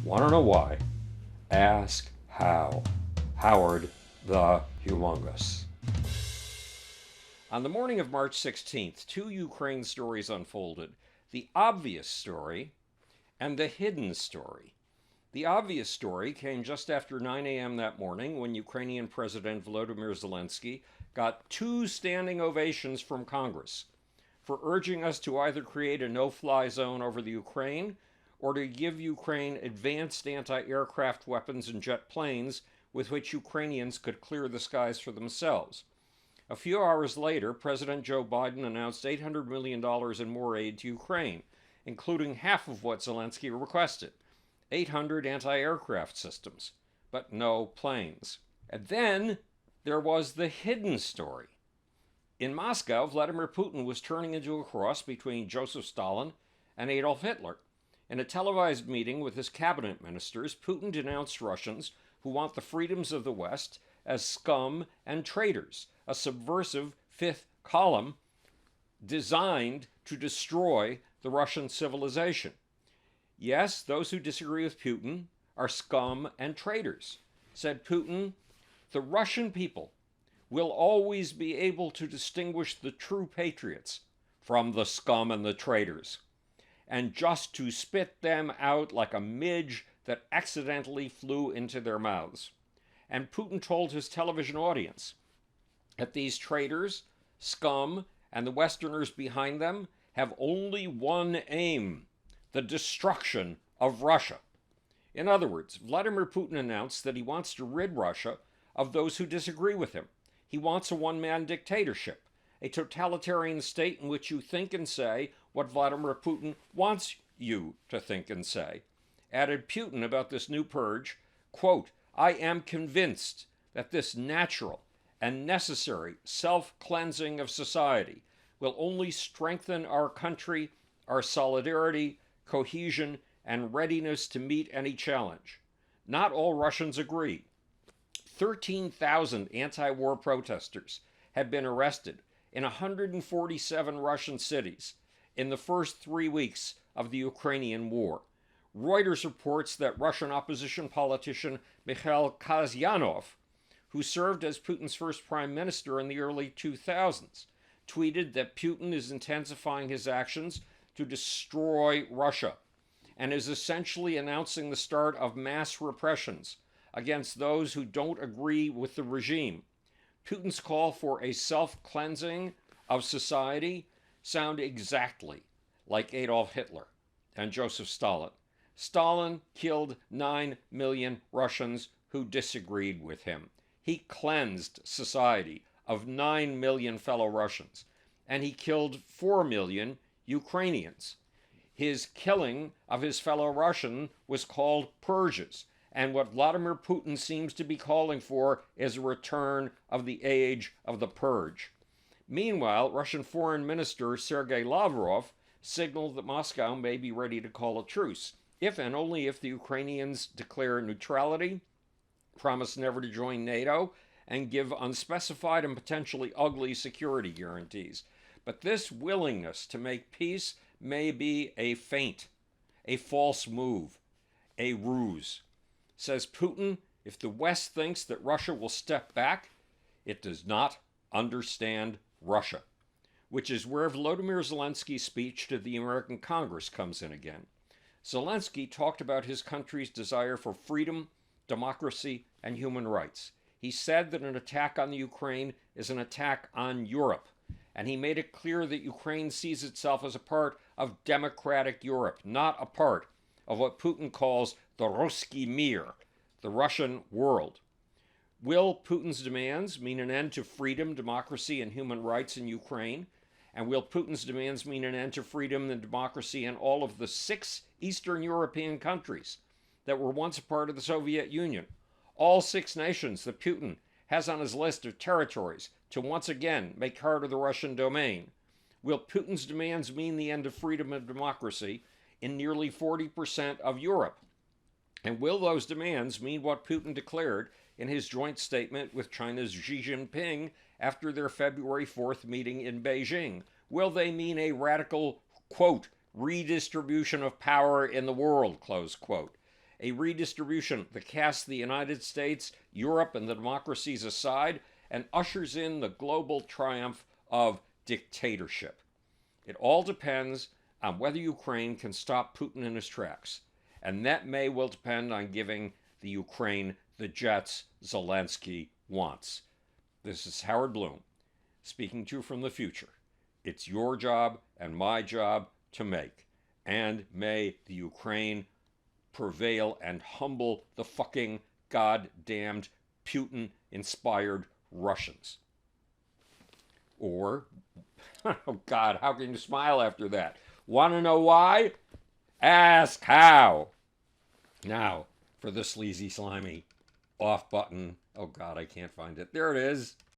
Want to know why? Ask how. Howard the Humongous. On the morning of March 16th, two Ukraine stories unfolded: the obvious story and the hidden story. The obvious story came just after 9 a.m. that morning when Ukrainian President Volodymyr Zelensky got two standing ovations from Congress for urging us to either create a no-fly zone over the Ukraine or to give Ukraine advanced anti-aircraft weapons and jet planes with which Ukrainians could clear the skies for themselves. A few hours later, President Joe Biden announced $800 million in more aid to Ukraine, including half of what Zelensky requested, 800 anti-aircraft systems, but no planes. And then there was the hidden story. In Moscow, Vladimir Putin was turning into a cross between Joseph Stalin and Adolf Hitler. In a televised meeting with his cabinet ministers, Putin denounced Russians who want the freedoms of the West as scum and traitors, a subversive fifth column designed to destroy the Russian civilization. Yes, those who disagree with Putin are scum and traitors. Said Putin, the Russian people will always be able to distinguish the true patriots from the scum and the traitors, and just to spit them out like a midge that accidentally flew into their mouths. And Putin told his television audience that these traitors, scum, and the Westerners behind them have only one aim: the destruction of Russia. In other words, Vladimir Putin announced that he wants to rid Russia of those who disagree with him. He wants a one-man dictatorship, a totalitarian state in which you think and say what Vladimir Putin wants you to think and say. Added Putin about this new purge, quote, I am convinced that this natural and necessary self-cleansing of society will only strengthen our country, our solidarity, cohesion, and readiness to meet any challenge. Not all Russians agree. 13,000 anti-war protesters have been arrested in 147 Russian cities in the first 3 weeks of the Ukrainian war. Reuters reports that Russian opposition politician Mikhail Kazyanov, who served as Putin's first prime minister in the early 2000s, tweeted that Putin is intensifying his actions to destroy Russia and is essentially announcing the start of mass repressions against those who don't agree with the regime. Putin's call for a self-cleansing of society sound exactly like Adolf Hitler and Joseph Stalin. Stalin killed 9 million Russians who disagreed with him. He cleansed society of 9 million fellow Russians, and he killed 4 million Ukrainians. His killing of his fellow Russian was called purges, and what Vladimir Putin seems to be calling for is a return of the age of the purge. Meanwhile, Russian Foreign Minister Sergei Lavrov signaled that Moscow may be ready to call a truce, if and only if the Ukrainians declare neutrality, promise never to join NATO, and give unspecified and potentially ugly security guarantees. But this willingness to make peace may be a feint, a false move, a ruse. Says Putin, if the West thinks that Russia will step back, it does not understand Russia, which is where Volodymyr Zelensky's speech to the American Congress comes in again. Zelensky talked about his country's desire for freedom, democracy, and human rights. He said that an attack on the Ukraine is an attack on Europe, and he made it clear that Ukraine sees itself as a part of democratic Europe, not a part of what Putin calls the Ruski Mir, the Russian world. Will Putin's demands mean an end to freedom, democracy, and human rights in Ukraine? And will Putin's demands mean an end to freedom and democracy in all of the 6 Eastern European countries that were once a part of the Soviet Union? All 6 nations that Putin has on his list of territories to once again make part of the Russian domain. Will Putin's demands mean the end of freedom and democracy in nearly 40% of Europe? And will those demands mean what Putin declared in his joint statement with China's Xi Jinping after their February 4th meeting in Beijing? Will they mean a radical, quote, redistribution of power in the world, close quote? A redistribution that casts the United States, Europe, and the democracies aside and ushers in the global triumph of dictatorship. It all depends on whether Ukraine can stop Putin in his tracks. And that may well depend on giving the Ukraine the jets Zelensky wants. This is Howard Bloom, speaking to you from the future. It's your job and my job to make. And may the Ukraine prevail and humble the fucking goddamned Putin-inspired Russians. Or, oh God, how can you smile after that? Want to know why? Ask how. Now, for the sleazy, slimy off button. Oh God, I can't find it. There it is.